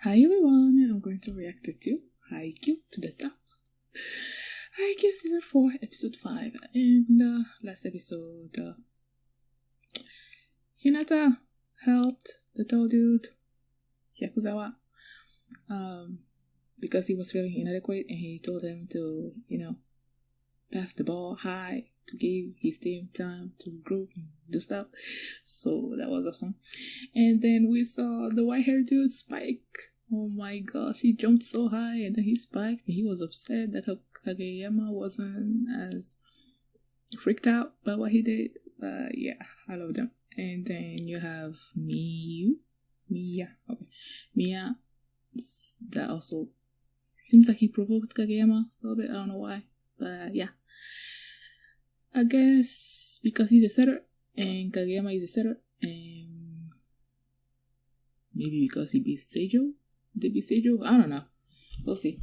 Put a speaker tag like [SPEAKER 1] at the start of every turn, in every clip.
[SPEAKER 1] Hi everyone, I'm going to react to Haikyuu to the top. Haikyuu season 4, episode 5. And last episode, Hinata helped the tall dude, Yakuzawa, because he was feeling inadequate and he told him to, pass the ball high to give his team time to grow and do stuff. So that was awesome. And then we saw the white haired dude spike. Oh my gosh, he jumped so high and then he spiked and he was upset that Kageyama wasn't as freaked out by what he did. Yeah, I love them. And then you have Miya, that also seems like he provoked Kageyama a little bit. I don't know why, but yeah. I guess because he's a setter and Kageyama is a setter, and maybe because he beat Seijo. Did he beat Seijo? I don't know. We'll see.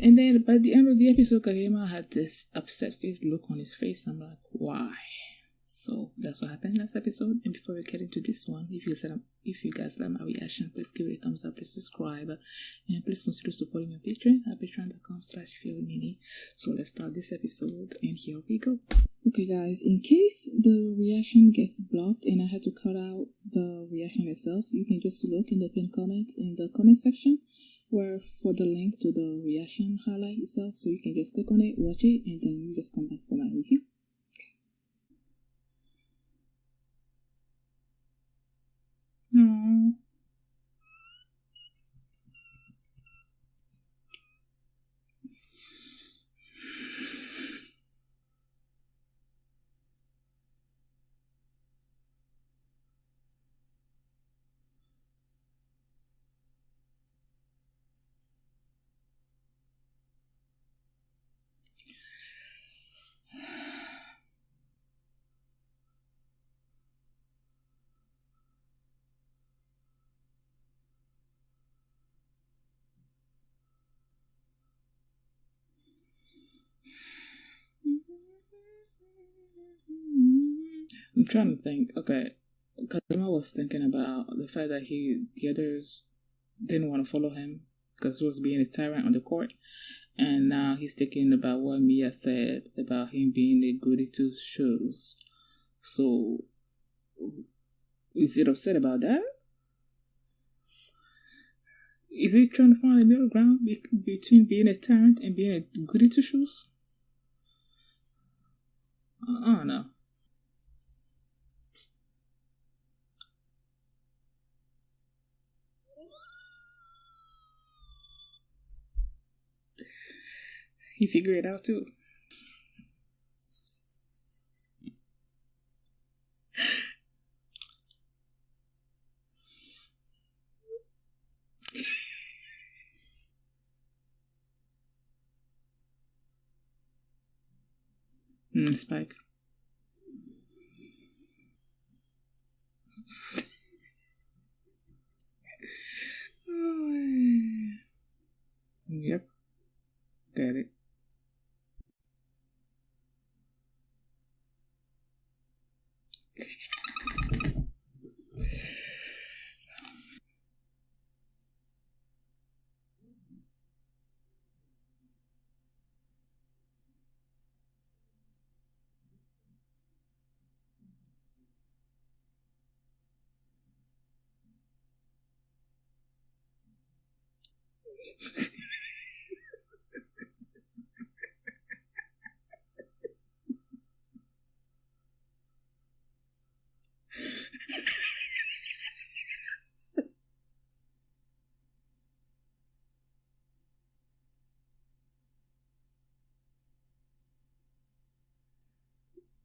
[SPEAKER 1] And then by the end of the episode, Kageyama had this upset face look on his face. I'm like, why? So that's what happened last episode. And before we get into this one, if you guys like my reaction, please give it a thumbs up, please subscribe, and please consider supporting my Patreon at patreon.com/feelmini. So let's start this episode, and here we go. Okay guys, in case the reaction gets blocked and I had to cut out the reaction itself, you can just look in the pinned comments in the comment section where for the link to the reaction highlight itself, so you can just click on it, watch it, and then you just come back for my review. Aww. I'm trying to think. Okay, Kazuma was thinking about the fact that the others didn't want to follow him because he was being a tyrant on the court, and now he's thinking about what Mia said about him being a goody two shoes. So, is he upset about that? Is he trying to find a middle ground between being a tyrant and being a goody two shoes? I don't know. He figured it out too. Spike. Yep. Got it.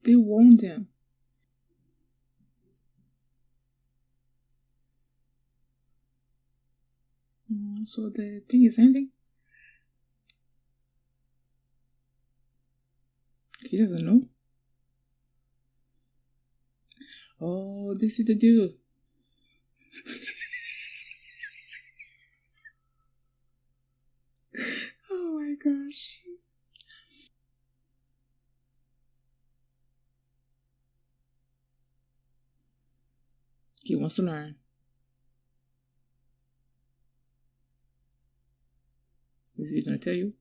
[SPEAKER 1] They warned him. So the thing is ending? He doesn't know. Oh, this is the dude. Oh my gosh. He wants to learn. Is he gonna tell you?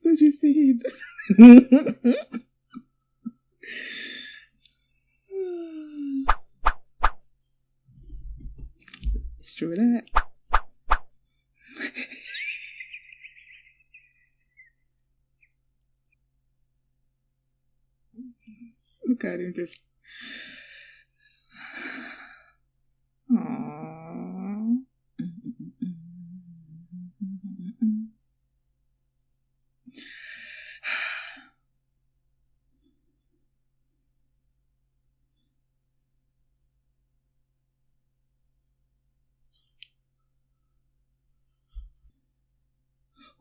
[SPEAKER 1] Did you see it? It's true that. Look at him just. Aww.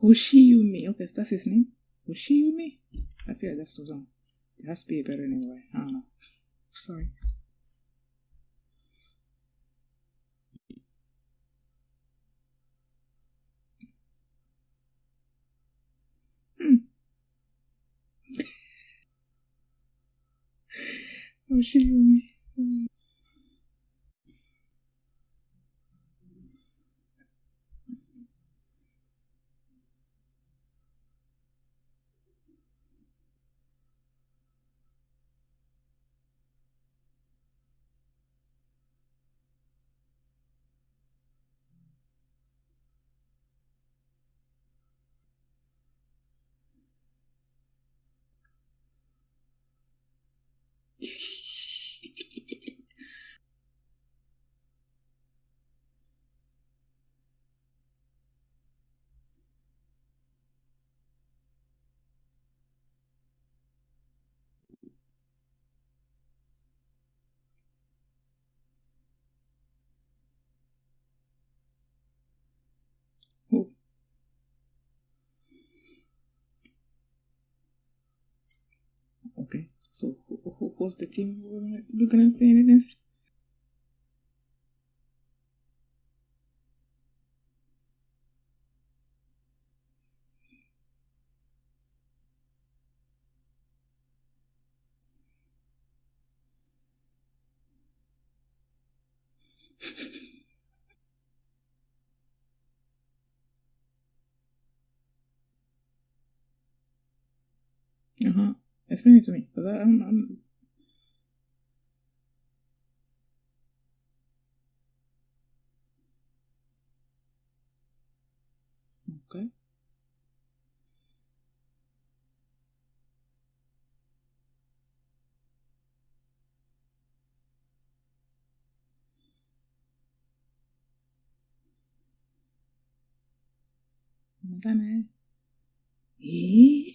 [SPEAKER 1] Hoshiyume. Okay, so that's his name. Hoshiyume? I feel like that's too long. It has to be a better name, right? I don't know. Sorry. Hoshiyume. Oh. Okay, so who's the team we're gonna play against? Explain it to me, because I'm. Okay. Madame. Eh?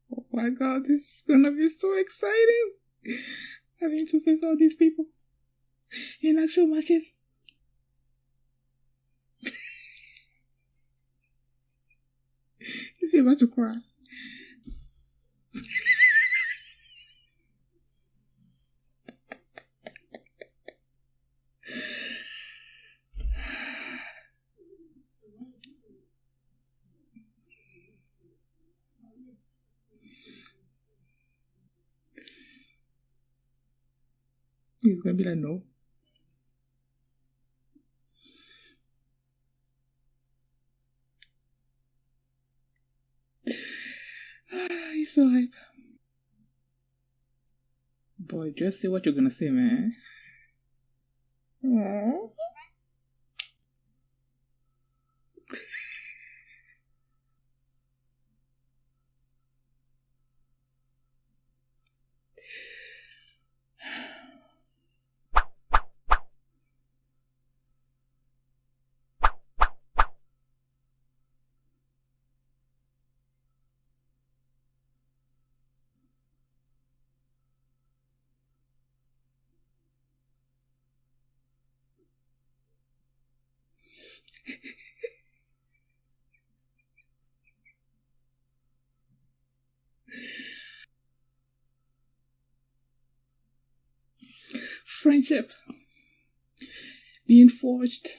[SPEAKER 1] Oh my god, this is gonna be so exciting! Having to face all these people in actual matches. He's about to cry. He's gonna be like, no. He's so hype. Boy, just say what you're gonna say, man. Aww. Friendship being forged.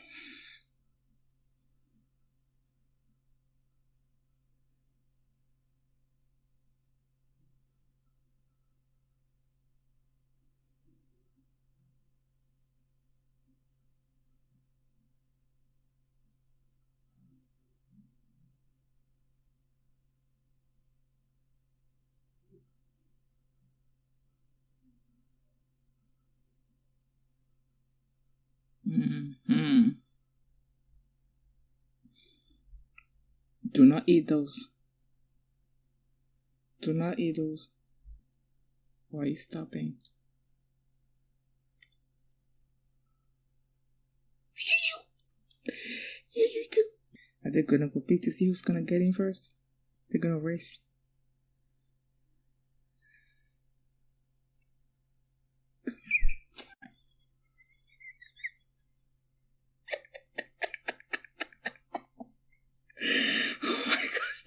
[SPEAKER 1] Mm-hmm. Do not eat those. Do not eat those. Why are you stopping? Yeah, you too. Are they gonna compete to see who's gonna get in first? They're gonna race. Oh my gosh.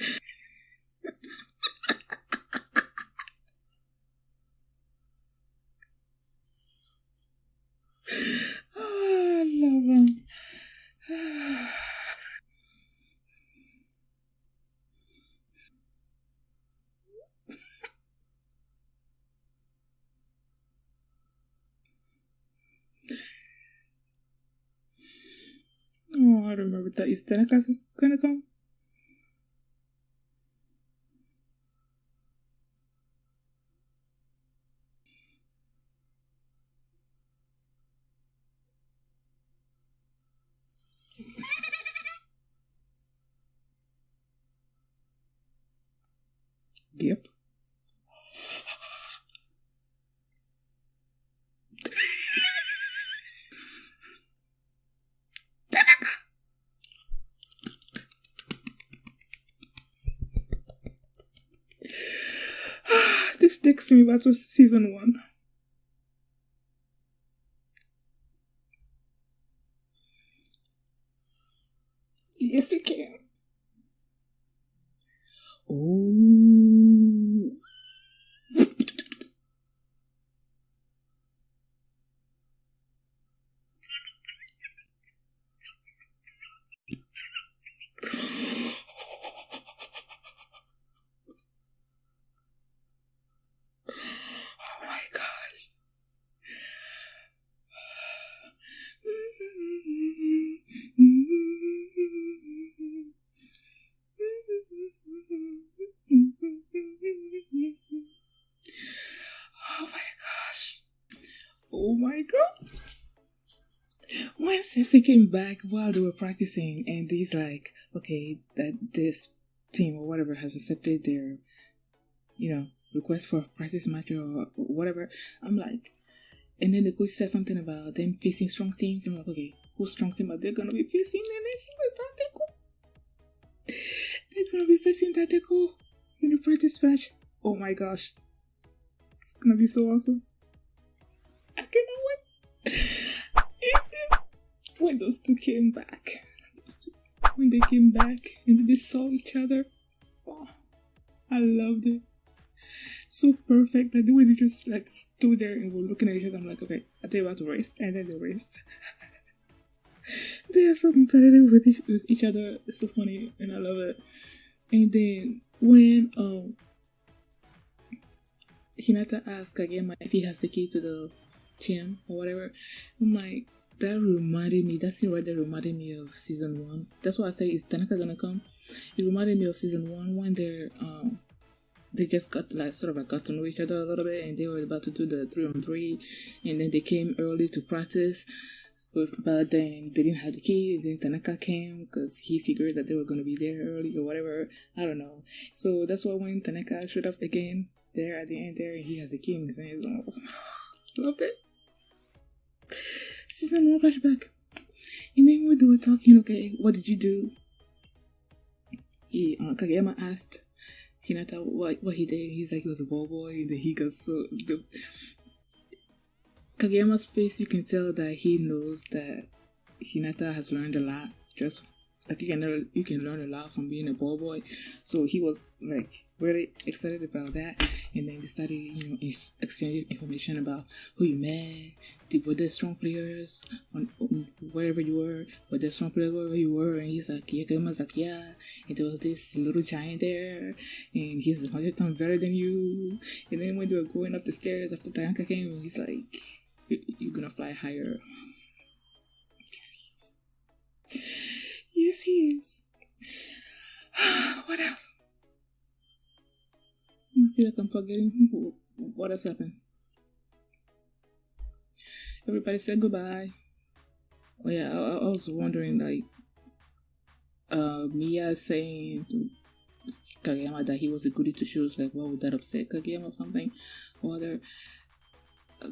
[SPEAKER 1] Oh, I love him. Oh, I remember that. Is Tanaka gonna come? Yep. This takes me back to season 1. Yes, you can. Oh. Oh my gosh. Oh my gosh. Oh my god. When Sensei came back while they were practicing and he's like, okay, that this team or whatever has accepted their, request for a practice match or whatever, I'm like, and then the coach said something about them facing strong teams. I'm like, okay, whose strong team are they gonna be facing? And it's like Tateko. They're gonna be facing Tateko in the practice match. Oh my gosh. It's gonna be so awesome. I cannot wait. When those two came back, when they came back and they saw each other, oh, I loved it. So perfect that the way they just like stood there and were looking at each other. I'm like, okay, are they about to race? And then they raced. They are so competitive with each other. It's so funny and I love it. And then when Hinata asked Kageyama if he has the key to the gym or whatever, I'm like, that scene right there reminded me of season 1. That's why I say, is Tanaka gonna come? It reminded me of season 1 when they just got got to know each other a little bit and they were about to do the 3-on-3 and then they came early to practice, but then they didn't have the key. Then Tanaka came because he figured that they were going to be there early or whatever. I don't know. So that's why when Tanaka showed up again there at the end there and he has the key in his hand, loved it. Season 1 flashback. And then when they were talking, okay, what did you do? Kageyama asked Hinata what he did. He's like, he was a ball boy. And then he got Kageyama's face, you can tell that he knows that Hinata has learned a lot. Just like you can learn a lot from being a ball boy. So he was like really excited about that. And then they started, exchanging information about who you met, were there strong players on wherever you were, were there strong players wherever you were. And he's like, yeah, Kageyama's like, yeah. And there was this little giant there, and he's 100 times better than you. And then when they were going up the stairs after Tanaka came, he's like, you're gonna fly higher. Yes, he is. Yes, he is. What else? I feel like I'm forgetting what has happened. Everybody said goodbye. Oh yeah, I was wondering, like, Mia saying to Kageyama that he was a goody two shoes, like, what would that upset Kageyama or something? Or other,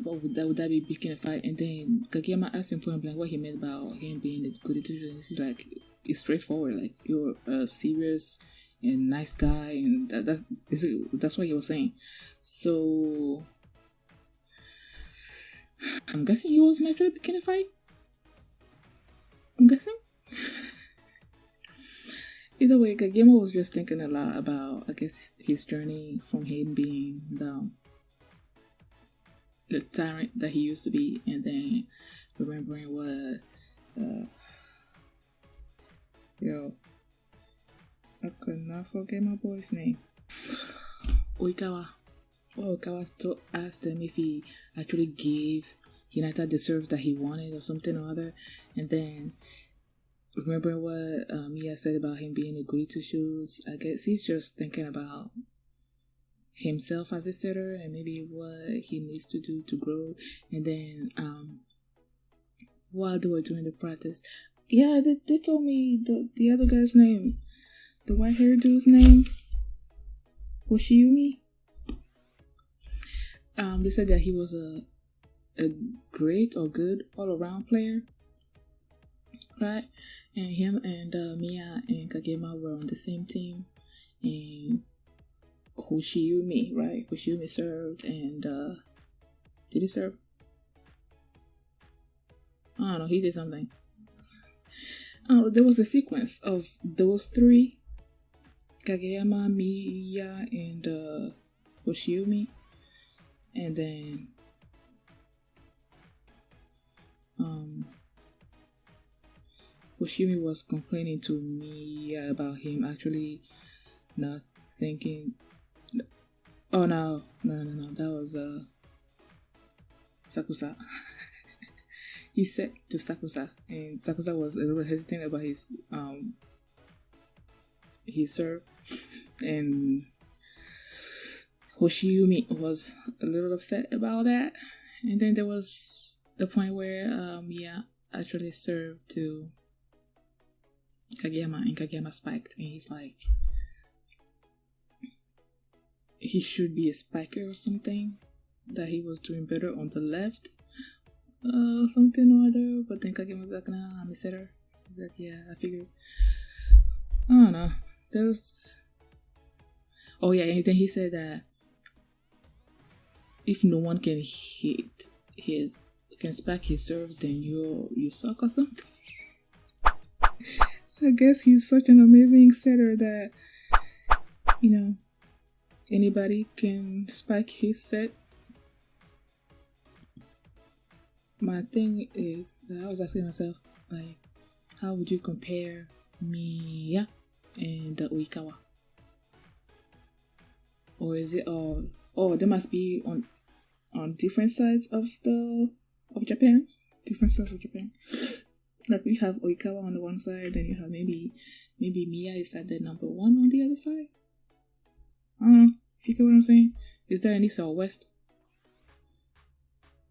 [SPEAKER 1] would that be picking a fight? And then Kageyama asked him point blank what he meant about him being a goody two shoes, and he's like, it's straightforward, like, you're a serious and nice guy, and that's what he was saying. So I'm guessing he wasn't actually picking a fight. I'm guessing. Either way, Kageyama was just thinking a lot about, I guess, his journey from him being the tyrant that he used to be, and then remembering what, I could not forget my boy's name. Oikawa. Well, Oikawa asked him if he actually gave Hinata the serves that he wanted or something or other, and then remember what Mia said about him being a goody two shoes. I guess he's just thinking about himself as a setter and maybe what he needs to do to grow. And then while they were doing the practice, yeah, they told me the other guy's name, the white haired dude's name, Hoshiyumi. They said that he was a great or good all around player. Right, and him and Mia and Kageyama were on the same team, and Hoshiyumi, right? Hoshiyumi served, and did he serve? I don't know. He did something. There was a sequence of those three: Kageyama, Mia, and Hoshiyumi, and then Hoshiyumi was complaining to me about him actually not thinking. Oh no, that was Sakusa. He said to Sakusa, and Sakusa was a little hesitant about his serve, and Hoshiyumi was a little upset about that. And then there was the point where Mia actually served to Kageyama, and Kageyama spiked, and he's like, he should be a spiker or something, that he was doing better on the left, something or other. But then Kageyama was like, nah, I'm a setter. He's like, yeah, I figured. I don't know. Oh yeah, and then he said that if no one can can spike his serve, then you suck or something. I guess he's such an amazing setter that, anybody can spike his set. My thing is that I was asking myself, like, how would you compare Miya and Oikawa? Or is it they must be on different sides of Japan? Different sides of Japan. Like, we have Oikawa on the one side, then you have maybe Miya is at the number one on the other side. I don't know, if you get what I'm saying. Is there an east or west?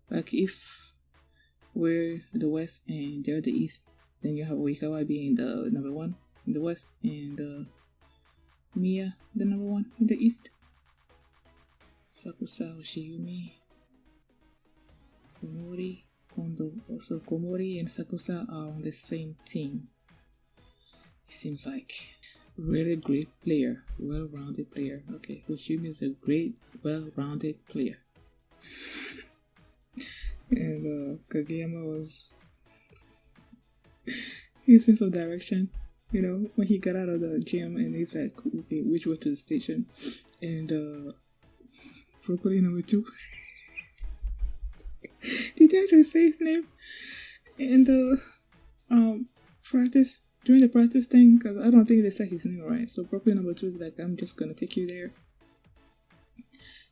[SPEAKER 1] Like, if we're the west and they're the east, then you have Oikawa being the number one in the west, and Miya the number one in the east. Sakusa, Hoshiyumi, Komori, Kondo. Also, Komori and Sakusa are on the same team. He seems like really great player, well-rounded player. Okay, Hoshiyumi is a great, well-rounded player. And Kageyama was he's in some direction, when he got out of the gym, and he's like, okay, which way to the station? And broccoli number 2. Did they actually say his name? And practice, during the practice thing, because I don't think they said his name right. So broccoli number 2 is like, I'm just gonna take you there.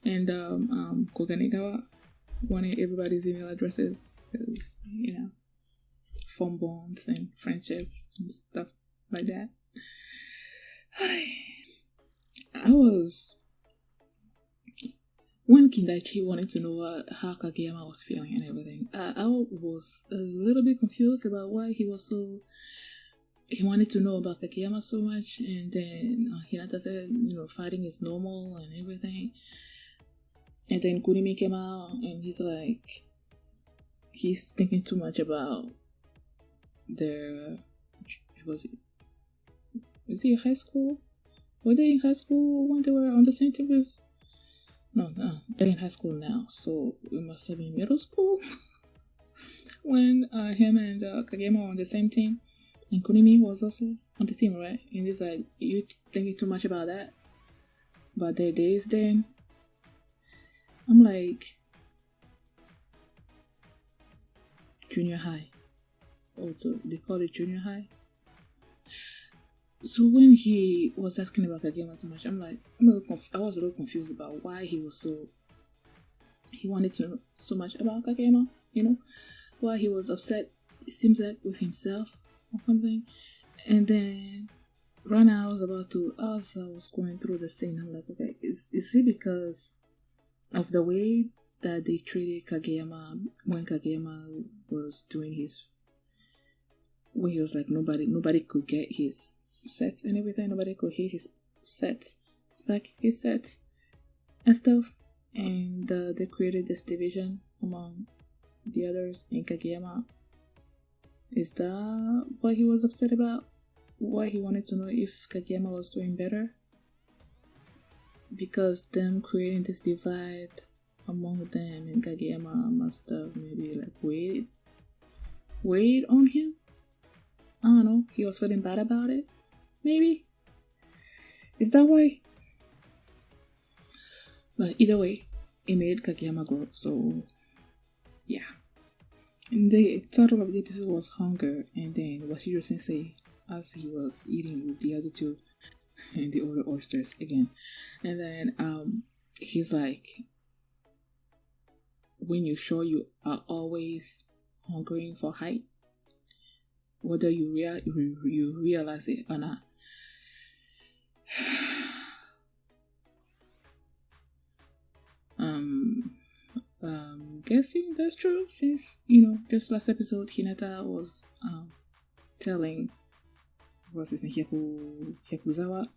[SPEAKER 1] And Koganegawa wanted everybody's email addresses because, phone bonds and friendships and stuff like that. when Kindaichi wanted to know how Kageyama was feeling and everything, I was a little bit confused about why he wanted to know about Kageyama so much, and then Hinata said, fighting is normal and everything. And then Kunimi came out, and he's like, he's thinking too much about is he in high school? Were they in high school when they were on the same team with? No, they're in high school now, so it must have been middle school when him and Kageyama were on the same team, and Kunimi was also on the team, right? And he's like, you thinking too much about that? About their days then? I'm like, junior high. Also, they call it junior high. So when he was asking about Kageyama too much, I was a little confused about why he wanted to know so much about Kageyama, why he was upset, it seems like, with himself or something. And then right now as I was going through the scene, I'm like, okay, is it because of the way that they treated Kageyama when Kageyama was doing when he was like, nobody could get his sets and everything, nobody could hit his sets, his sets and stuff, and they created this division among the others in Kageyama. Is that what he was upset about? Why he wanted to know if Kageyama was doing better? Because them creating this divide among them, and Kageyama must have maybe like weighed on him. I don't know, he was feeling bad about it. Maybe. Is that why? But either way, it made Kageyama grow, so yeah. And the title of the episode was Hunger, and then Washiro Sensei, as he was eating with the other two and the other oysters again. And then he's like, when you're sure you are always hungering for height, whether you realize it or not. Guessing that's true, since just last episode Hinata was telling what's his name, Hyakuzawa,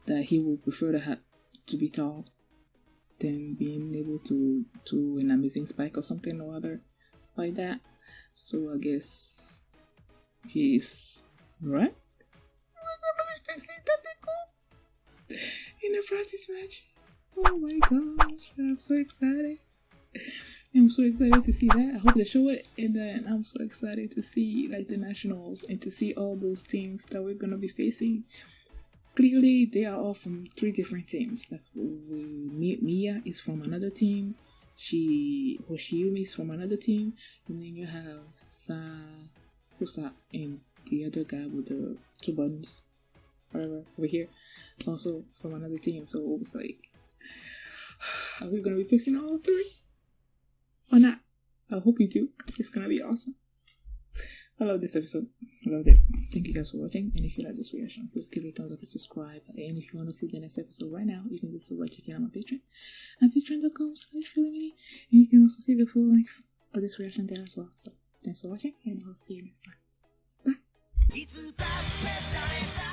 [SPEAKER 1] that he would prefer to be tall than being able to do an amazing spike or something or other like that. So I guess he's right. In the practice match. Oh my gosh, I'm so excited. I'm so excited to see that. I hope they show it, and then I'm so excited to see like the nationals and to see all those teams that we're gonna be facing. Clearly, they are all from 3 different teams. Like Miya is from another team, Hoshiyumi is from another team, and then you have Sakusa and the other guy with the 2 buttons, whatever, over here, also from another team. So it was like, are we gonna be facing all 3? Or not? I hope you do. It's gonna be awesome. I love this episode. I loved it. Thank you guys for watching. And if you like this reaction, please give it a thumbs up and subscribe. And if you want to see the next episode right now, you can do so by checking out my Patreon at patreon.com/feelingmini. And you can also see the full length of this reaction there as well. So thanks for watching, and I'll see you next time. Bye.